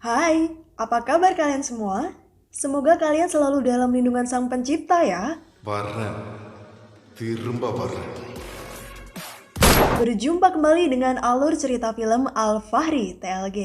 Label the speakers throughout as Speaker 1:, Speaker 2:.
Speaker 1: Hai, apa kabar kalian semua? Semoga kalian selalu dalam lindungan Sang Pencipta ya.
Speaker 2: Varna, திரும்ப வர்றேன்.
Speaker 1: Berjumpa kembali dengan alur cerita film Al-Fahri TLG.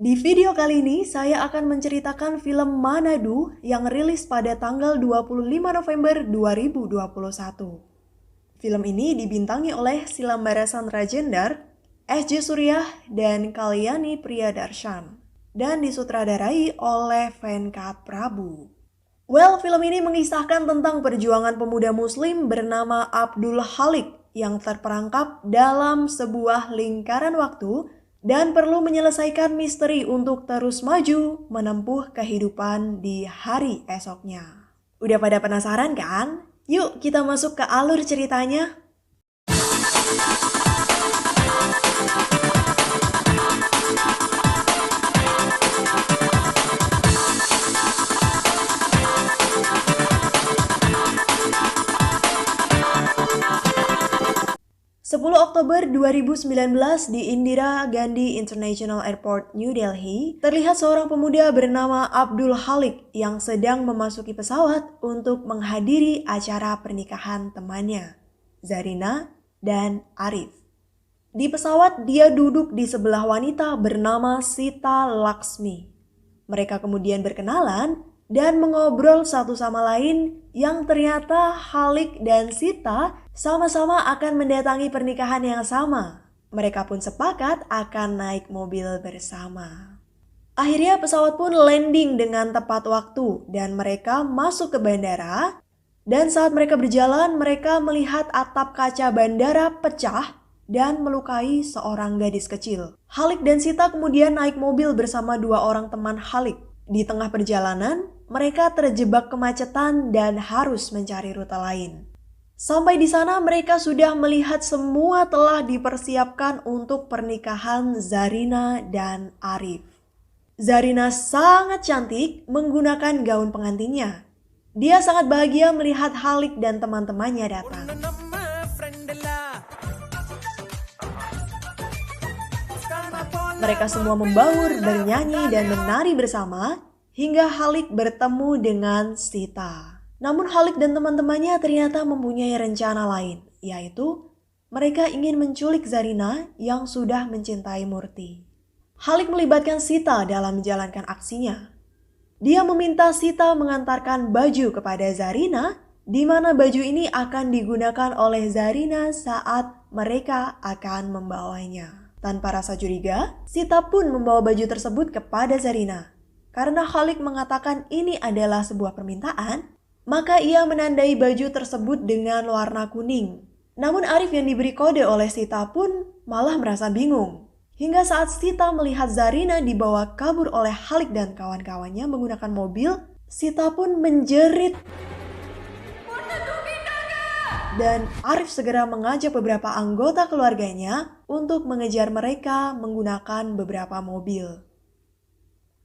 Speaker 1: Di video kali ini saya akan menceritakan film Manado yang rilis pada tanggal 25 November 2021. Film ini dibintangi oleh Silambarasan Rajendar, S.J. Suryah, dan Kalyani Priyadarshan, dan disutradarai oleh Venkat Prabu. Film ini mengisahkan tentang perjuangan pemuda muslim bernama Abdul Halik yang terperangkap dalam sebuah lingkaran waktu dan perlu menyelesaikan misteri untuk terus maju menempuh kehidupan di hari esoknya. Udah pada penasaran kan? Yuk kita masuk ke alur ceritanya. 10 Oktober 2019 di Indira Gandhi International Airport, New Delhi, terlihat seorang pemuda bernama Abdul Halik yang sedang memasuki pesawat untuk menghadiri acara pernikahan temannya, Zarina dan Arif. Di pesawat, dia duduk di sebelah wanita bernama Sita Laksmi. Mereka kemudian berkenalan dan mengobrol satu sama lain yang ternyata Halik dan Sita sama-sama akan mendatangi pernikahan yang sama. Mereka pun sepakat akan naik mobil bersama. Akhirnya pesawat pun landing dengan tepat waktu dan mereka masuk ke bandara. Dan saat mereka berjalan, mereka melihat atap kaca bandara pecah dan melukai seorang gadis kecil. Halik dan Sita kemudian naik mobil bersama dua orang teman Halik. Di tengah perjalanan, mereka terjebak kemacetan dan harus mencari rute lain. Sampai di sana mereka sudah melihat semua telah dipersiapkan untuk pernikahan Zarina dan Arif. Zarina sangat cantik menggunakan gaun pengantinnya. Dia sangat bahagia melihat Halik dan teman-temannya datang. Mereka semua membaur, bernyanyi, dan menari bersama hingga Halik bertemu dengan Sita. Namun Halik dan teman-temannya ternyata mempunyai rencana lain, yaitu mereka ingin menculik Zarina yang sudah mencintai Murti. Halik melibatkan Sita dalam menjalankan aksinya. Dia meminta Sita mengantarkan baju kepada Zarina, di mana baju ini akan digunakan oleh Zarina saat mereka akan membawanya. Tanpa rasa curiga, Sita pun membawa baju tersebut kepada Zarina. Karena Halik mengatakan ini adalah sebuah permintaan, maka ia menandai baju tersebut dengan warna kuning. Namun Arif yang diberi kode oleh Sita pun malah merasa bingung. Hingga saat Sita melihat Zarina dibawa kabur oleh Halik dan kawan-kawannya menggunakan mobil, Sita pun menjerit. Dan Arif segera mengajak beberapa anggota keluarganya untuk mengejar mereka menggunakan beberapa mobil.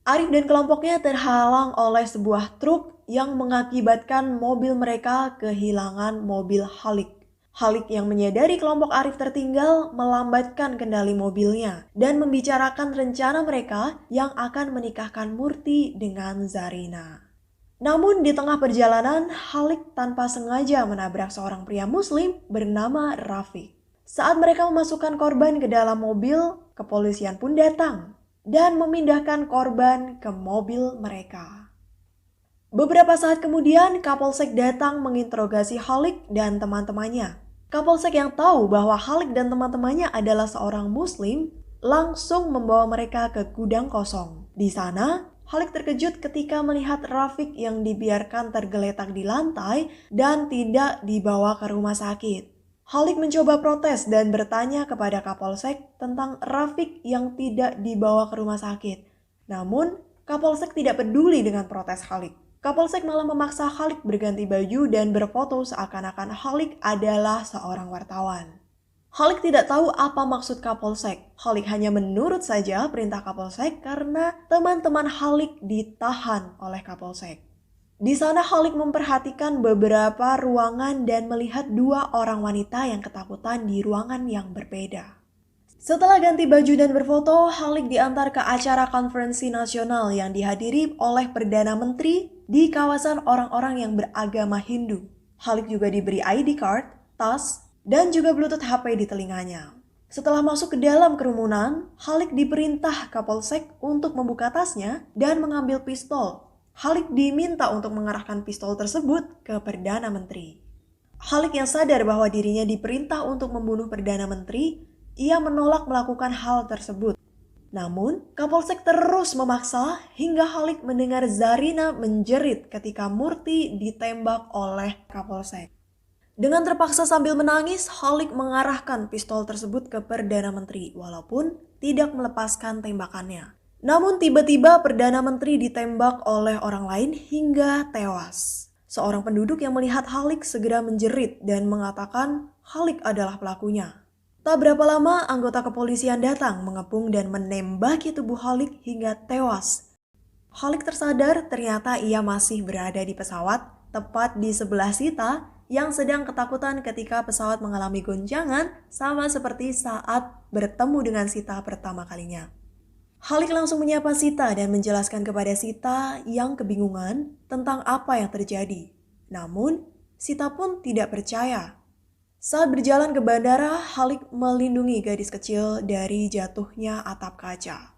Speaker 1: Arif dan kelompoknya terhalang oleh sebuah truk yang mengakibatkan mobil mereka kehilangan mobil Halik. Halik yang menyadari kelompok Arif tertinggal melambatkan kendali mobilnya dan membicarakan rencana mereka yang akan menikahkan Murti dengan Zarina. Namun di tengah perjalanan, Halik tanpa sengaja menabrak seorang pria muslim bernama Rafiq. Saat mereka memasukkan korban ke dalam mobil, kepolisian pun datang dan memindahkan korban ke mobil mereka. Beberapa saat kemudian, Kapolsek datang menginterogasi Halik dan teman-temannya. Kapolsek yang tahu bahwa Halik dan teman-temannya adalah seorang muslim, langsung membawa mereka ke gudang kosong. Di sana, Halik terkejut ketika melihat Rafiq yang dibiarkan tergeletak di lantai dan tidak dibawa ke rumah sakit. Halik mencoba protes dan bertanya kepada Kapolsek tentang Rafiq yang tidak dibawa ke rumah sakit. Namun, Kapolsek tidak peduli dengan protes Halik. Kapolsek malah memaksa Halik berganti baju dan berfoto seakan-akan Halik adalah seorang wartawan. Halik tidak tahu apa maksud Kapolsek. Halik hanya menurut saja perintah Kapolsek karena teman-teman Halik ditahan oleh Kapolsek. Di sana Halik memperhatikan beberapa ruangan dan melihat dua orang wanita yang ketakutan di ruangan yang berbeda. Setelah ganti baju dan berfoto, Halik diantar ke acara konferensi nasional yang dihadiri oleh Perdana Menteri di kawasan orang-orang yang beragama Hindu. Halik juga diberi ID card, tas, dan juga Bluetooth HP di telinganya. Setelah masuk ke dalam kerumunan, Halik diperintah Kapolsek untuk membuka tasnya dan mengambil pistol. Halik diminta untuk mengarahkan pistol tersebut ke Perdana Menteri. Halik yang sadar bahwa dirinya diperintah untuk membunuh Perdana Menteri, ia menolak melakukan hal tersebut. Namun, Kapolsek terus memaksa hingga Halik mendengar Zarina menjerit ketika Murti ditembak oleh Kapolsek. Dengan terpaksa sambil menangis, Halik mengarahkan pistol tersebut ke Perdana Menteri walaupun tidak melepaskan tembakannya. Namun tiba-tiba Perdana Menteri ditembak oleh orang lain hingga tewas. Seorang penduduk yang melihat Halik segera menjerit dan mengatakan Halik adalah pelakunya. Tak berapa lama anggota kepolisian datang mengepung dan menembaki tubuh Halik hingga tewas. Halik tersadar ternyata ia masih berada di pesawat tepat di sebelah Sita yang sedang ketakutan ketika pesawat mengalami goncangan sama seperti saat bertemu dengan Sita pertama kalinya. Halik langsung menyapa Sita dan menjelaskan kepada Sita yang kebingungan tentang apa yang terjadi. Namun, Sita pun tidak percaya. Saat berjalan ke bandara, Halik melindungi gadis kecil dari jatuhnya atap kaca.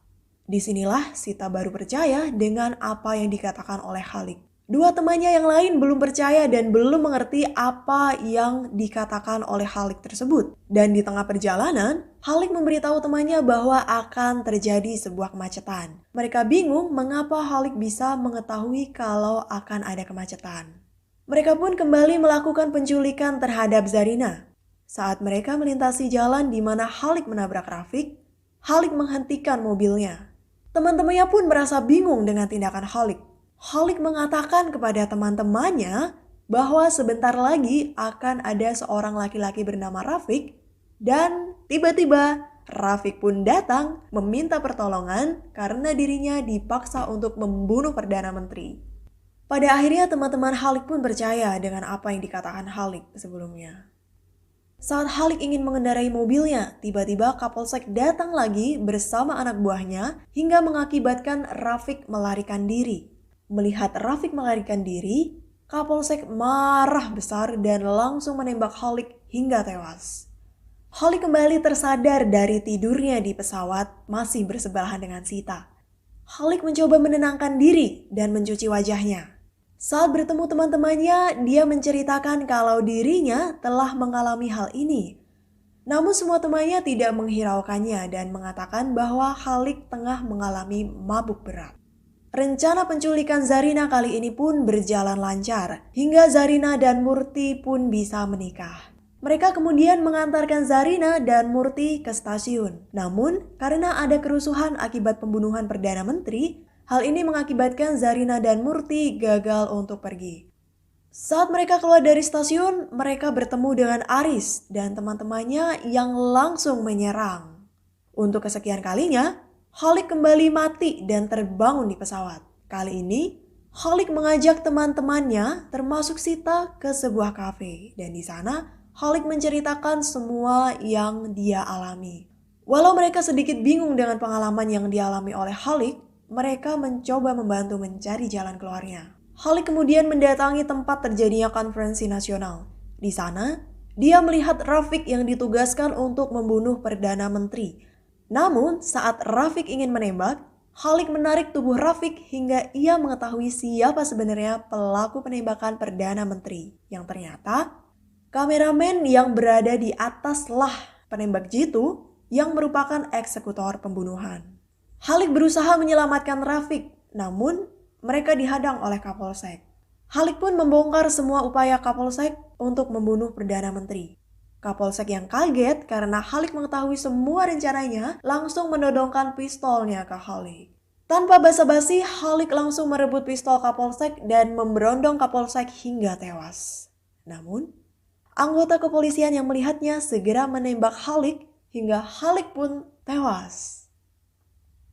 Speaker 1: Disinilah Sita baru percaya dengan apa yang dikatakan oleh Halik. Dua temannya yang lain belum percaya dan belum mengerti apa yang dikatakan oleh Halik tersebut. Dan di tengah perjalanan, Halik memberitahu temannya bahwa akan terjadi sebuah kemacetan. Mereka bingung mengapa Halik bisa mengetahui kalau akan ada kemacetan. Mereka pun kembali melakukan penculikan terhadap Zarina. Saat mereka melintasi jalan di mana Halik menabrak Rafiq, Halik menghentikan mobilnya. Teman-temannya pun merasa bingung dengan tindakan Halik. Halik mengatakan kepada teman-temannya bahwa sebentar lagi akan ada seorang laki-laki bernama Rafiq dan tiba-tiba Rafiq pun datang meminta pertolongan karena dirinya dipaksa untuk membunuh Perdana Menteri. Pada akhirnya teman-teman Halik pun percaya dengan apa yang dikatakan Halik sebelumnya. Saat Halik ingin mengendarai mobilnya, tiba-tiba Kapolsek datang lagi bersama anak buahnya hingga mengakibatkan Rafiq melarikan diri. Melihat Rafiq melarikan diri, Kapolsek marah besar dan langsung menembak Halik hingga tewas. Halik kembali tersadar dari tidurnya di pesawat masih bersebelahan dengan Sita. Halik mencoba menenangkan diri dan mencuci wajahnya. Saat bertemu teman-temannya, dia menceritakan kalau dirinya telah mengalami hal ini. Namun semua temannya tidak menghiraukannya dan mengatakan bahwa Halik tengah mengalami mabuk berat. Rencana penculikan Zarina kali ini pun berjalan lancar, hingga Zarina dan Murti pun bisa menikah. Mereka kemudian mengantarkan Zarina dan Murti ke stasiun. Namun, karena ada kerusuhan akibat pembunuhan Perdana Menteri, hal ini mengakibatkan Zarina dan Murti gagal untuk pergi. Saat mereka keluar dari stasiun, mereka bertemu dengan Aris dan teman-temannya yang langsung menyerang. Untuk kesekian kalinya, Halik kembali mati dan terbangun di pesawat. Kali ini, Halik mengajak teman-temannya termasuk Sita ke sebuah kafe. Dan di sana, Halik menceritakan semua yang dia alami. Walau mereka sedikit bingung dengan pengalaman yang dialami oleh Halik, mereka mencoba membantu mencari jalan keluarnya. Halik kemudian mendatangi tempat terjadinya konferensi nasional. Di sana, dia melihat Rafiq yang ditugaskan untuk membunuh Perdana Menteri. Namun, saat Rafiq ingin menembak, Halik menarik tubuh Rafiq hingga ia mengetahui siapa sebenarnya pelaku penembakan Perdana Menteri. Yang ternyata, kameramen yang berada di ataslah penembak jitu yang merupakan eksekutor pembunuhan. Halik berusaha menyelamatkan Rafiq, namun mereka dihadang oleh Kapolsek. Halik pun membongkar semua upaya Kapolsek untuk membunuh Perdana Menteri. Kapolsek yang kaget karena Halik mengetahui semua rencananya langsung menodongkan pistolnya ke Halik. Tanpa basa-basi, Halik langsung merebut pistol Kapolsek dan memberondong Kapolsek hingga tewas. Namun, anggota kepolisian yang melihatnya segera menembak Halik hingga Halik pun tewas.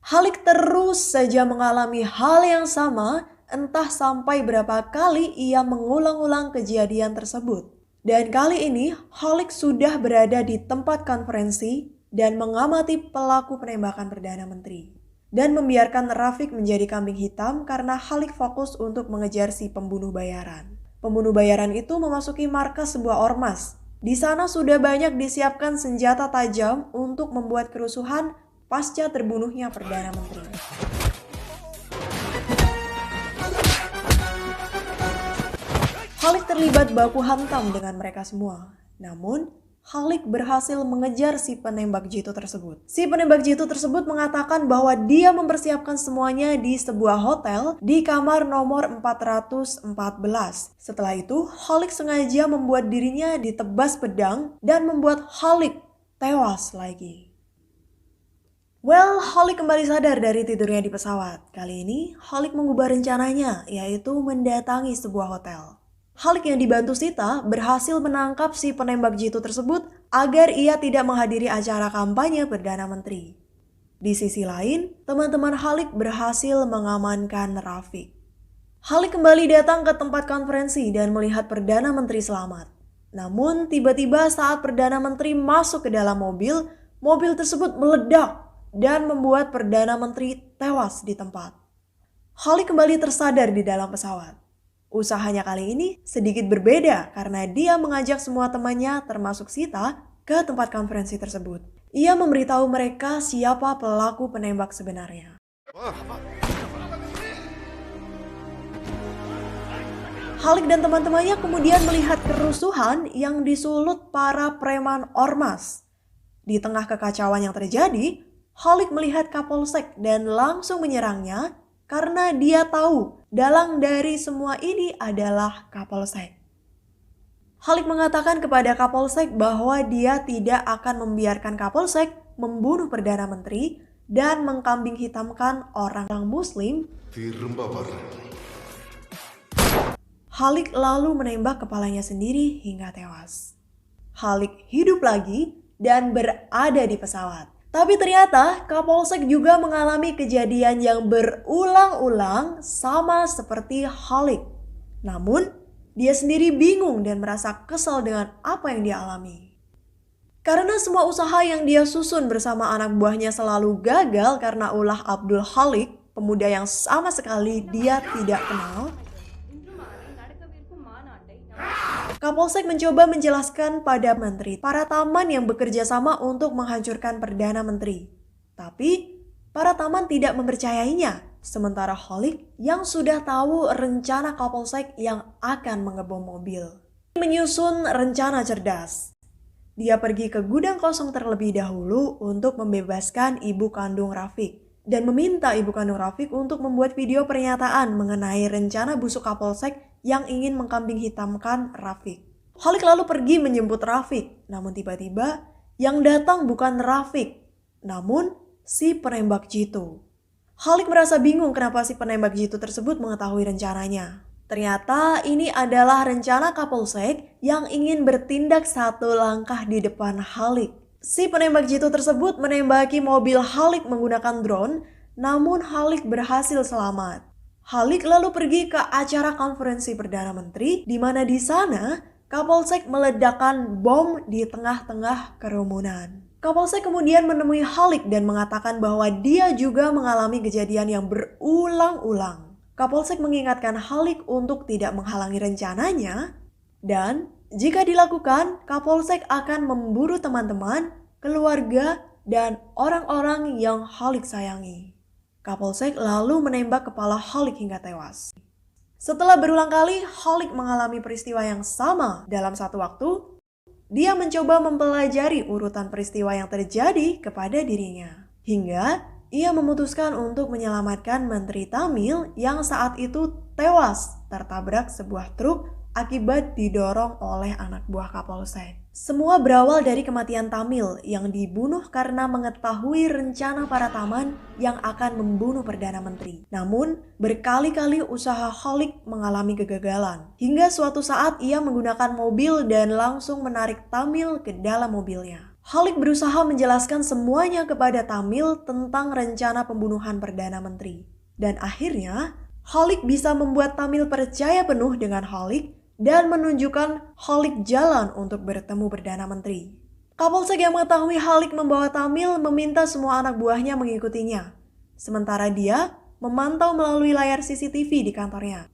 Speaker 1: Halik terus saja mengalami hal yang sama, entah sampai berapa kali ia mengulang-ulang kejadian tersebut. Dan kali ini Halik sudah berada di tempat konferensi dan mengamati pelaku penembakan Perdana Menteri. Dan membiarkan Rafiq menjadi kambing hitam karena Khalik fokus untuk mengejar si pembunuh bayaran. Pembunuh bayaran itu memasuki markas sebuah ormas. Di sana sudah banyak disiapkan senjata tajam untuk membuat kerusuhan pasca terbunuhnya Perdana Menteri. Khalik terlibat baku hantam dengan mereka semua. Namun, Khalik berhasil mengejar si penembak jitu tersebut. Si penembak jitu tersebut mengatakan bahwa dia mempersiapkan semuanya di sebuah hotel di kamar nomor 414. Setelah itu, Khalik sengaja membuat dirinya ditebas pedang dan membuat Khalik tewas lagi. Khalik kembali sadar dari tidurnya di pesawat. Kali ini, Khalik mengubah rencananya, yaitu mendatangi sebuah hotel. Khalik yang dibantu Sita berhasil menangkap si penembak jitu tersebut agar ia tidak menghadiri acara kampanye Perdana Menteri. Di sisi lain, teman-teman Khalik berhasil mengamankan Rafiq. Khalik kembali datang ke tempat konferensi dan melihat Perdana Menteri selamat. Namun tiba-tiba saat Perdana Menteri masuk ke dalam mobil, mobil tersebut meledak dan membuat Perdana Menteri tewas di tempat. Khalik kembali tersadar di dalam pesawat. Usahanya kali ini sedikit berbeda karena dia mengajak semua temannya termasuk Sita ke tempat konferensi tersebut. Ia memberitahu mereka siapa pelaku penembak sebenarnya. Khalik dan teman-temannya kemudian melihat kerusuhan yang disulut para preman ormas. Di tengah kekacauan yang terjadi, Khalik melihat Kapolsek dan langsung menyerangnya karena dia tahu dalang dari semua ini adalah Kapolsek. Khalik mengatakan kepada Kapolsek bahwa dia tidak akan membiarkan Kapolsek membunuh Perdana Menteri dan mengkambing hitamkan orang Muslim. Khalik lalu menembak kepalanya sendiri hingga tewas. Khalik hidup lagi dan berada di pesawat. Tapi ternyata Kapolsek juga mengalami kejadian yang berulang-ulang sama seperti Khalik. Namun, dia sendiri bingung dan merasa kesal dengan apa yang dia alami. Karena semua usaha yang dia susun bersama anak buahnya selalu gagal karena ulah Abdul Khalik, pemuda yang sama sekali dia tidak kenal. Kapolsek mencoba menjelaskan pada menteri para taman yang bekerja sama untuk menghancurkan Perdana Menteri. Tapi, para taman tidak mempercayainya. Sementara Khalik yang sudah tahu rencana Kapolsek yang akan mengebom mobil. Menyusun rencana cerdas. Dia pergi ke gudang kosong terlebih dahulu untuk membebaskan ibu kandung Rafiq. Dan meminta ibu kandung Rafiq untuk membuat video pernyataan mengenai rencana busuk Kapolsek yang ingin mengkambing hitamkan Rafiq. Khalik lalu pergi menjemput Rafiq, namun tiba-tiba yang datang bukan Rafiq, namun si penembak jitu. Khalik merasa bingung kenapa si penembak jitu tersebut mengetahui rencananya. Ternyata ini adalah rencana Kapolsek yang ingin bertindak satu langkah di depan Khalik. Si penembak jitu tersebut menembaki mobil Khalik menggunakan drone, namun Khalik berhasil selamat. Khalik lalu pergi ke acara konferensi Perdana Menteri, di mana di sana Kapolsek meledakkan bom di tengah-tengah kerumunan. Kapolsek kemudian menemui Khalik dan mengatakan bahwa dia juga mengalami kejadian yang berulang-ulang. Kapolsek mengingatkan Khalik untuk tidak menghalangi rencananya, dan jika dilakukan, Kapolsek akan memburu teman-teman, keluarga, dan orang-orang yang Khalik sayangi. Kapolsek lalu menembak kepala Khalik hingga tewas. Setelah berulang kali Khalik mengalami peristiwa yang sama dalam satu waktu, dia mencoba mempelajari urutan peristiwa yang terjadi kepada dirinya. Hingga ia memutuskan untuk menyelamatkan Menteri Tamil yang saat itu tewas tertabrak sebuah truk akibat didorong oleh anak buah Kapolsek. Semua berawal dari kematian Tamil yang dibunuh karena mengetahui rencana para taman yang akan membunuh Perdana Menteri. Namun, berkali-kali usaha Khalik mengalami kegagalan. Hingga suatu saat ia menggunakan mobil dan langsung menarik Tamil ke dalam mobilnya. Khalik berusaha menjelaskan semuanya kepada Tamil tentang rencana pembunuhan Perdana Menteri. Dan akhirnya, Khalik bisa membuat Tamil percaya penuh dengan Khalik dan menunjukkan Khalik jalan untuk bertemu Perdana Menteri. Kapolsek yang mengetahui Halik membawa Tamil meminta semua anak buahnya mengikutinya. Sementara dia memantau melalui layar CCTV di kantornya.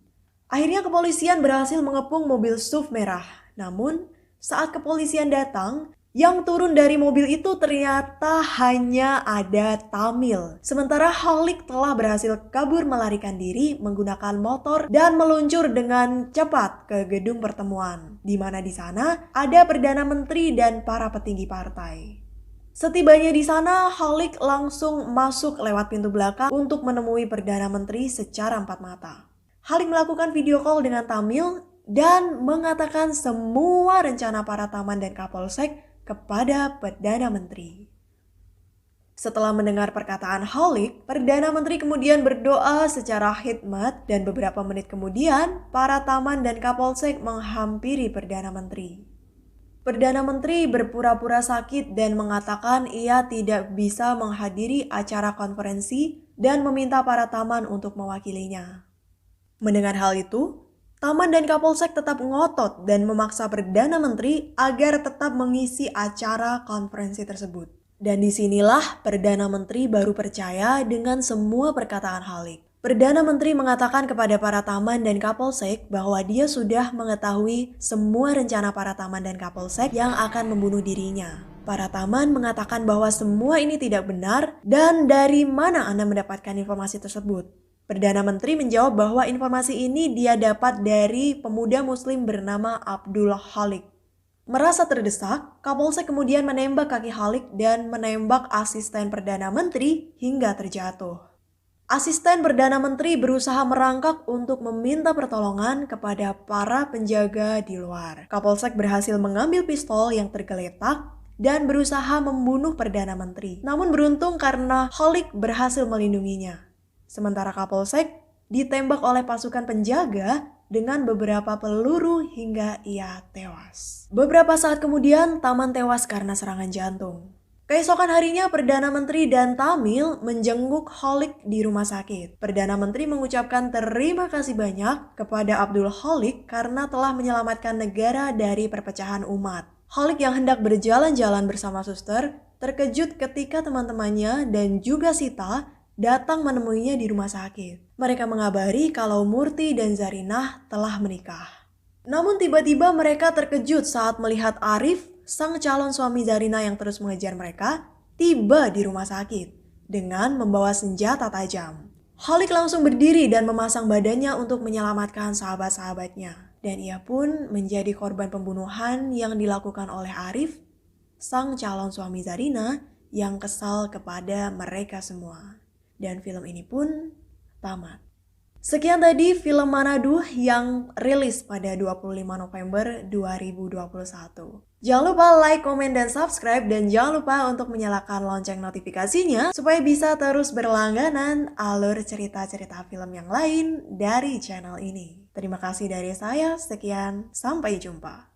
Speaker 1: Akhirnya kepolisian berhasil mengepung mobil SUV merah. Namun, saat kepolisian datang, yang turun dari mobil itu ternyata hanya ada Tamil. Sementara Halik telah berhasil kabur melarikan diri menggunakan motor dan meluncur dengan cepat ke gedung pertemuan, di mana di sana ada Perdana Menteri dan para petinggi partai. Setibanya di sana, Halik langsung masuk lewat pintu belakang untuk menemui Perdana Menteri secara empat mata. Halik melakukan video call dengan Tamil dan mengatakan semua rencana para taman dan Kapolsek kepada Perdana Menteri. Setelah mendengar perkataan Halik, Perdana Menteri kemudian berdoa secara khidmat dan beberapa menit kemudian, para taman dan Kapolsek menghampiri Perdana Menteri. Perdana Menteri berpura-pura sakit dan mengatakan ia tidak bisa menghadiri acara konferensi dan meminta para taman untuk mewakilinya. Mendengar hal itu, Taman dan Kapolsek tetap ngotot dan memaksa Perdana Menteri agar tetap mengisi acara konferensi tersebut. Dan disinilah Perdana Menteri baru percaya dengan semua perkataan Halik. Perdana Menteri mengatakan kepada para taman dan Kapolsek bahwa dia sudah mengetahui semua rencana para taman dan Kapolsek yang akan membunuh dirinya. Para taman mengatakan bahwa semua ini tidak benar dan dari mana Anda mendapatkan informasi tersebut? Perdana Menteri menjawab bahwa informasi ini dia dapat dari pemuda muslim bernama Abdul Halik. Merasa terdesak, Kapolsek kemudian menembak kaki Halik dan menembak asisten Perdana Menteri hingga terjatuh. Asisten Perdana Menteri berusaha merangkak untuk meminta pertolongan kepada para penjaga di luar. Kapolsek berhasil mengambil pistol yang tergeletak dan berusaha membunuh Perdana Menteri. Namun beruntung karena Halik berhasil melindunginya. Sementara Kapolsek ditembak oleh pasukan penjaga dengan beberapa peluru hingga ia tewas. Beberapa saat kemudian, Taman tewas karena serangan jantung. Keesokan harinya, Perdana Menteri dan Tamil menjenguk Halik di rumah sakit. Perdana Menteri mengucapkan terima kasih banyak kepada Abdul Halik karena telah menyelamatkan negara dari perpecahan umat. Halik yang hendak berjalan-jalan bersama suster terkejut ketika teman-temannya dan juga Sita datang menemuinya di rumah sakit. Mereka mengabari kalau Murti dan Zarinah telah menikah. Namun tiba-tiba mereka terkejut saat melihat Arif, sang calon suami Zarinah yang terus mengejar mereka, tiba di rumah sakit dengan membawa senjata tajam. Halik langsung berdiri dan memasang badannya untuk menyelamatkan sahabat-sahabatnya. Dan ia pun menjadi korban pembunuhan yang dilakukan oleh Arif, sang calon suami Zarinah yang kesal kepada mereka semua. Dan film ini pun tamat. Sekian tadi film Manado yang rilis pada 25 November 2021. Jangan lupa like, komen, dan subscribe. Dan jangan lupa untuk menyalakan lonceng notifikasinya supaya bisa terus berlangganan alur cerita-cerita film yang lain dari channel ini. Terima kasih dari saya, sekian, sampai jumpa.